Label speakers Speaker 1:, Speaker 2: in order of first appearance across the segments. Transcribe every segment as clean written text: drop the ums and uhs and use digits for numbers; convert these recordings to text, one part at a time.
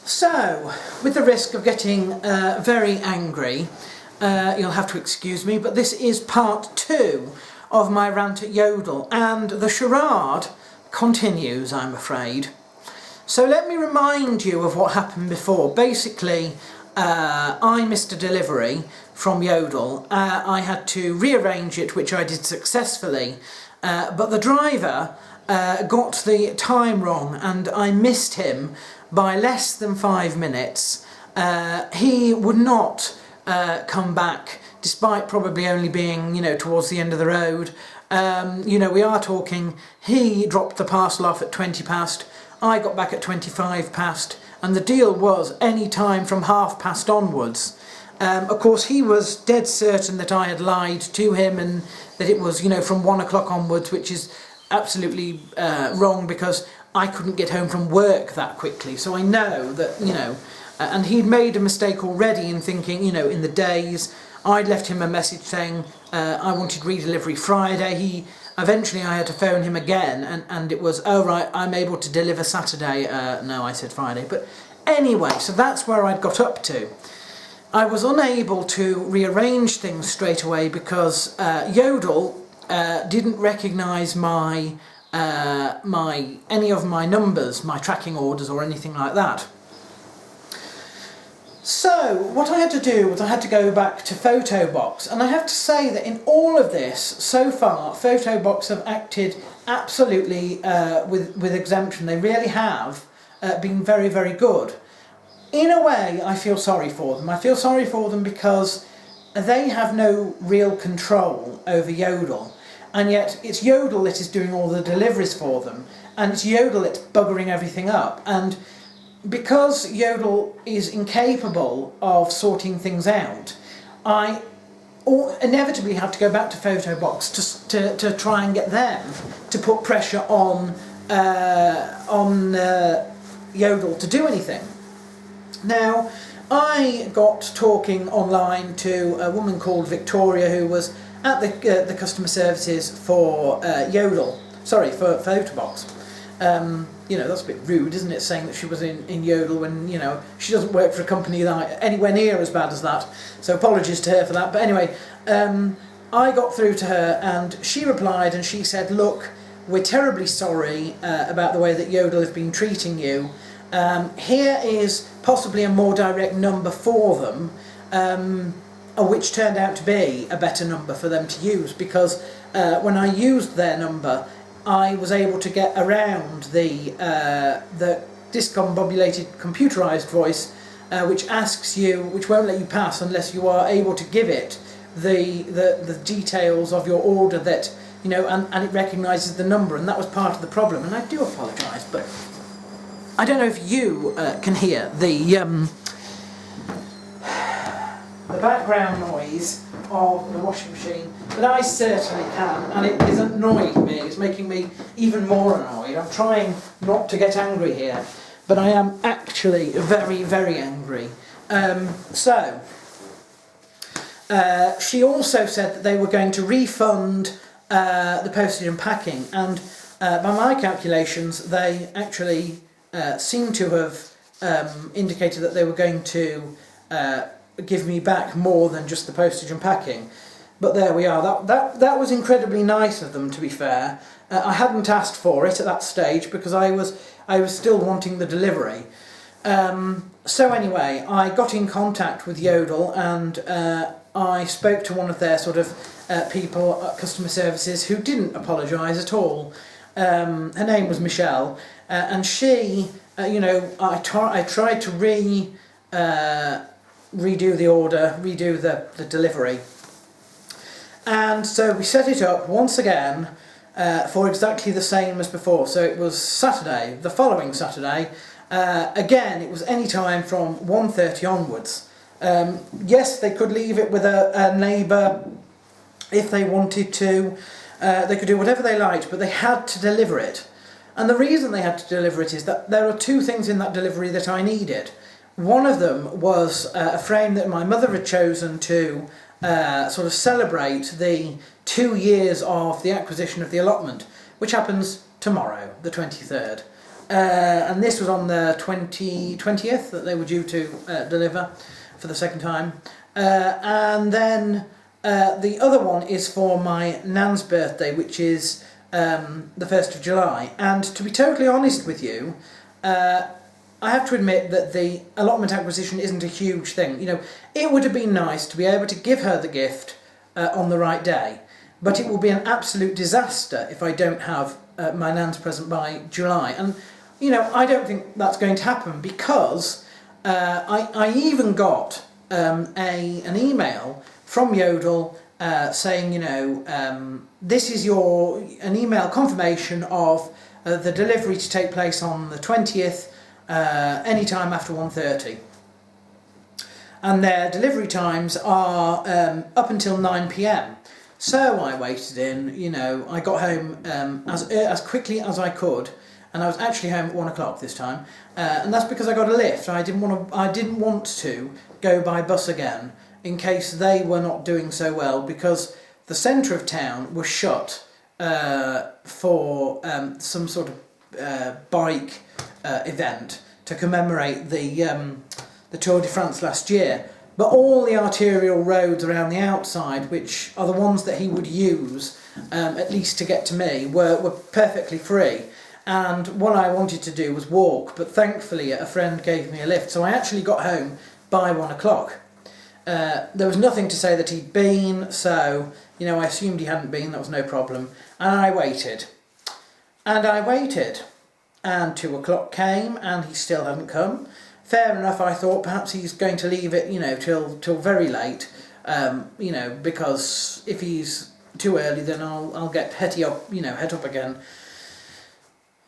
Speaker 1: So, with the risk of getting very angry, you'll have to excuse me, but this is part 2 of my rant at Yodel, and the charade continues, I'm afraid. So let me remind you of what happened before. Basically, I missed a delivery from Yodel. I had to rearrange it, which I did successfully, but the driver got the time wrong and I missed him by less than 5 minutes. He would not come back, despite probably only being, towards the end of the road. We are talking, he dropped the parcel off at 20 past, I got back at 25 past, and the deal was any time from 30 onwards. Of course, he was dead certain that I had lied to him and that it was, from 1 o'clock onwards, which is absolutely wrong, because I couldn't get home from work that quickly. So I know that, and he'd made a mistake already in thinking, in the days. I'd left him a message saying I wanted redelivery Friday. Eventually I had to phone him again, and it was, oh right, I'm able to deliver Saturday. No, I said Friday. But anyway, so that's where I'd got up to. I was unable to rearrange things straight away because Yodel didn't recognise any of my numbers, my tracking orders or anything like that. So what I had to do was I had to go back to Photobox, and I have to say that in all of this so far, Photobox have acted absolutely with exemption. They really have been very, very good. In a way, I feel sorry for them. I feel sorry for them because they have no real control over Yodel, and yet it's Yodel that is doing all the deliveries for them, and it's Yodel that's buggering everything up. And because Yodel is incapable of sorting things out, I inevitably have to go back to Photobox to try and get them to put pressure on Yodel to do anything. Now, I got talking online to a woman called Victoria, who was at the customer services for Yodel, sorry, for Photobox. That's a bit rude, isn't it, saying that she was in Yodel when, she doesn't work for a company that anywhere near as bad as that. So apologies to her for that. But anyway, I got through to her and she replied and she said, look, we're terribly sorry about the way that Yodel have been treating you. Here is possibly a more direct number for them, which turned out to be a better number for them to use, because when I used their number, I was able to get around the discombobulated computerized voice, which won't let you pass unless you are able to give it the details of your order that, and it recognises the number, and that was part of the problem. And I do apologise, but I don't know if you can hear the background noise of the washing machine, but I certainly can, and it has annoyed me. It's making me even more annoyed. I'm trying not to get angry here, but I am actually very, very angry. She also said that they were going to refund the postage and packing, and by my calculations they actually seem to have indicated that they were going to give me back more than just the postage and packing. But there we are. That was incredibly nice of them, to be fair. I hadn't asked for it at that stage because I was still wanting the delivery. So anyway, I got in contact with Yodel and I spoke to one of their sort of people at customer services who didn't apologise at all. Her name was Michelle, and she, I tried to redo the order, redo the delivery. And so we set it up once again for exactly the same as before. So it was Saturday, the following Saturday. Again, it was any time from 1:30 onwards. Yes, they could leave it with a neighbour if they wanted to. They could do whatever they liked, but they had to deliver it. And the reason they had to deliver it is that there are 2 things in that delivery that I needed. One of them was a frame that my mother had chosen to sort of celebrate the 2 years of the acquisition of the allotment, which happens tomorrow, the 23rd. and this was on the 20th that they were due to deliver for the second time. And then the other one is for my nan's birthday, which is the 1st of July. And to be totally honest with you, I have to admit that the allotment acquisition isn't a huge thing. You know, it would have been nice to be able to give her the gift on the right day, but it will be an absolute disaster if I don't have my nan's present by July. And, you know, I don't think that's going to happen, because I even got an email from Yodel saying, you know, this is an email confirmation of the delivery to take place on the 20th, any time after 1:30. And their delivery times are up until 9 p.m. So I waited in, you know, I got home as quickly as I could, and I was actually home at 1 o'clock this time, and that's because I got a lift. I didn't want to go by bus again in case they were not doing so well, because the centre of town was shut for some sort of bike event to commemorate the Tour de France last year. But all the arterial roads around the outside, which are the ones that he would use, at least to get to me, were perfectly free. And what I wanted to do was walk, but thankfully a friend gave me a lift, so I actually got home by 1 o'clock. There was nothing to say that he'd been, so, you know, I assumed he hadn't been, that was no problem. And I waited. And I waited. And 2 o'clock came, and he still hadn't come. Fair enough, I thought perhaps he's going to leave it, you know, till very late, you know, because if he's too early, then I'll get het up again.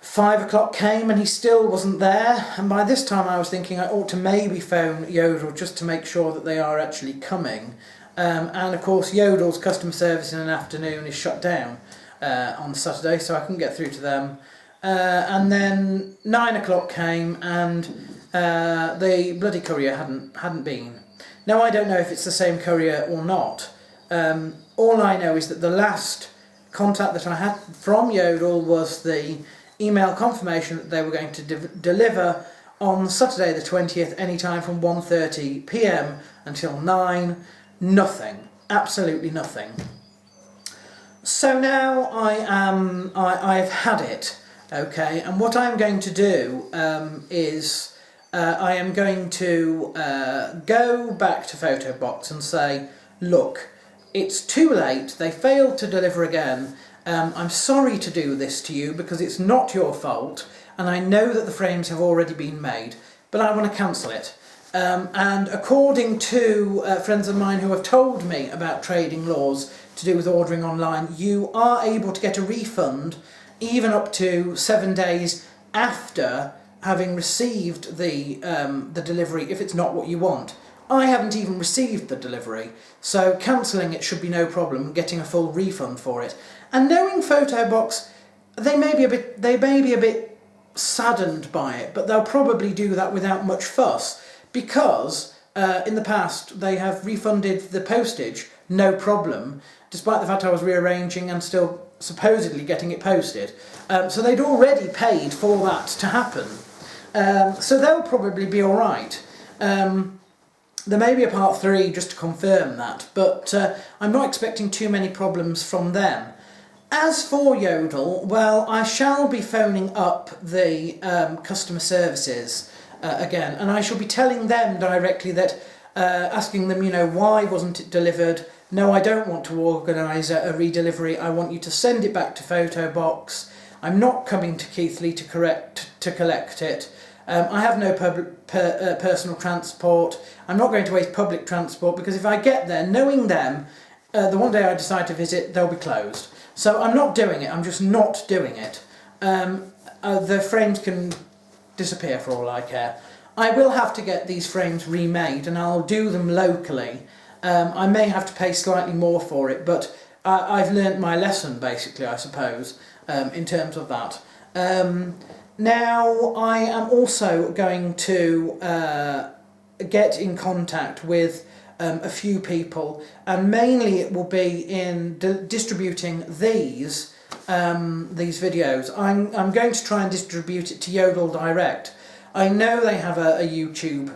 Speaker 1: 5 o'clock came and he still wasn't there, and by this time I was thinking I ought to maybe phone Yodel just to make sure that they are actually coming. And of course Yodel's customer service in an afternoon is shut down on Saturday, so I couldn't get through to them. And then 9 o'clock came, and the bloody courier hadn't been. Now, I don't know if it's the same courier or not. All I know is that the last contact that I had from Yodel was the email confirmation that they were going to deliver on Saturday the 20th, anytime from 1:30 p.m. until 9. Nothing. Absolutely nothing. So now I've had it. Okay, and what I'm going to do is I am going to go back to Photobox and say, look, it's too late, they failed to deliver again, I'm sorry to do this to you because it's not your fault, and I know that the frames have already been made, but I want to cancel it. And according to friends of mine who have told me about trading laws to do with ordering online, you are able to get a refund even up to 7 days after having received the delivery if it's not what you want. I haven't even received the delivery, so cancelling it should be no problem, getting a full refund for it. And knowing Photobox, they may be a bit saddened by it, but they'll probably do that without much fuss, because in the past they have refunded the postage, no problem, despite the fact I was rearranging and still supposedly getting it posted. So they'd already paid for that to happen. So they'll probably be alright. There may be a part 3 just to confirm that, but I'm not expecting too many problems from them. As for Yodel, well, I shall be phoning up the customer services again, and I shall be telling them directly that, asking them, you know, why wasn't it delivered? No, I don't want to organise a redelivery. I want you to send it back to Photobox. I'm not coming to Keighley to collect it. I have no personal transport. I'm not going to waste public transport, because if I get there, knowing them, the one day I decide to visit, they'll be closed. So I'm not doing it. I'm just not doing it. The frames can disappear for all I care. I will have to get these frames remade, and I'll do them locally. I may have to pay slightly more for it, but I've learnt my lesson, basically, I suppose, in terms of that. Now, I am also going to get in contact with a few people, and mainly it will be in distributing these these videos. I'm going to try and distribute it to Yodel direct. I know they have a YouTube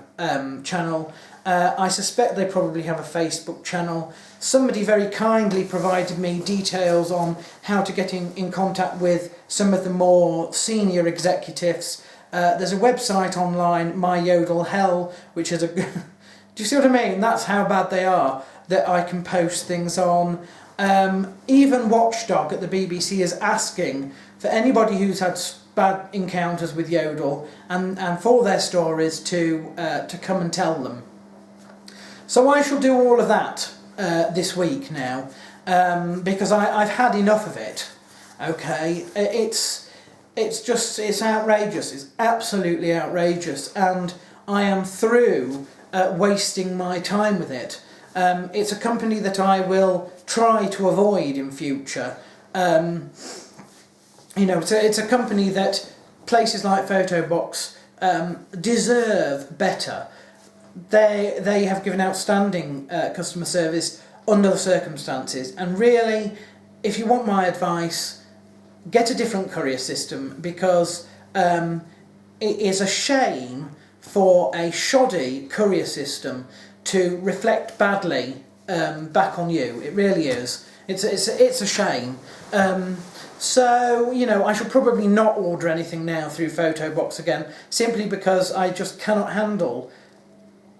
Speaker 1: channel. I suspect they probably have a Facebook channel. Somebody very kindly provided me details on how to get in contact with some of the more senior executives. There's a website online, My Yodel Hell, which is a... Do you see what I mean? That's how bad they are, that I can post things on. Even Watchdog at the BBC is asking for anybody who's had bad encounters with Yodel and for their stories to come and tell them. So I shall do all of that this week now, because I've had enough of it. Okay, it's outrageous. It's absolutely outrageous, and I am through wasting my time with it. It's a company that I will try to avoid in future. You know, it's a company that places like Photobox deserve better. They have given outstanding customer service under the circumstances, and really, if you want my advice, get a different courier system, because it is a shame for a shoddy courier system to reflect badly back on you. It really is. It's a shame. So, you know, I should probably not order anything now through Photobox again, simply because I just cannot handle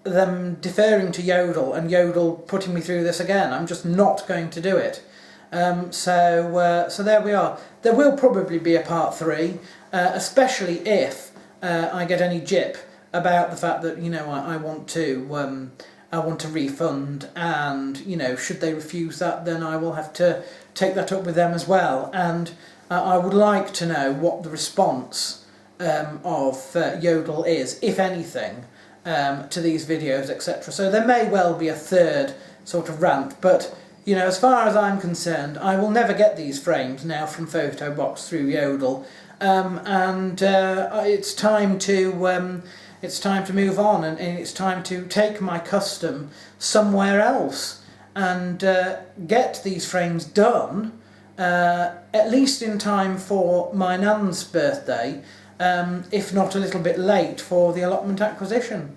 Speaker 1: them deferring to Yodel and Yodel putting me through this again. I'm just not going to do it. So there we are. There will probably be a part 3, especially if I get any jip about the fact that, you know, I want to refund, and, you know, should they refuse that, then I will have to take that up with them as well. And I would like to know what the response of Yodel is, if anything, to these videos, etc. So there may well be a third sort of rant, but, you know, as far as I'm concerned, I will never get these frames now from Photobox through Yodel, and it's time to move on, and it's time to take my custom somewhere else and get these frames done, at least in time for my nan's birthday, if not a little bit late for the allotment acquisition.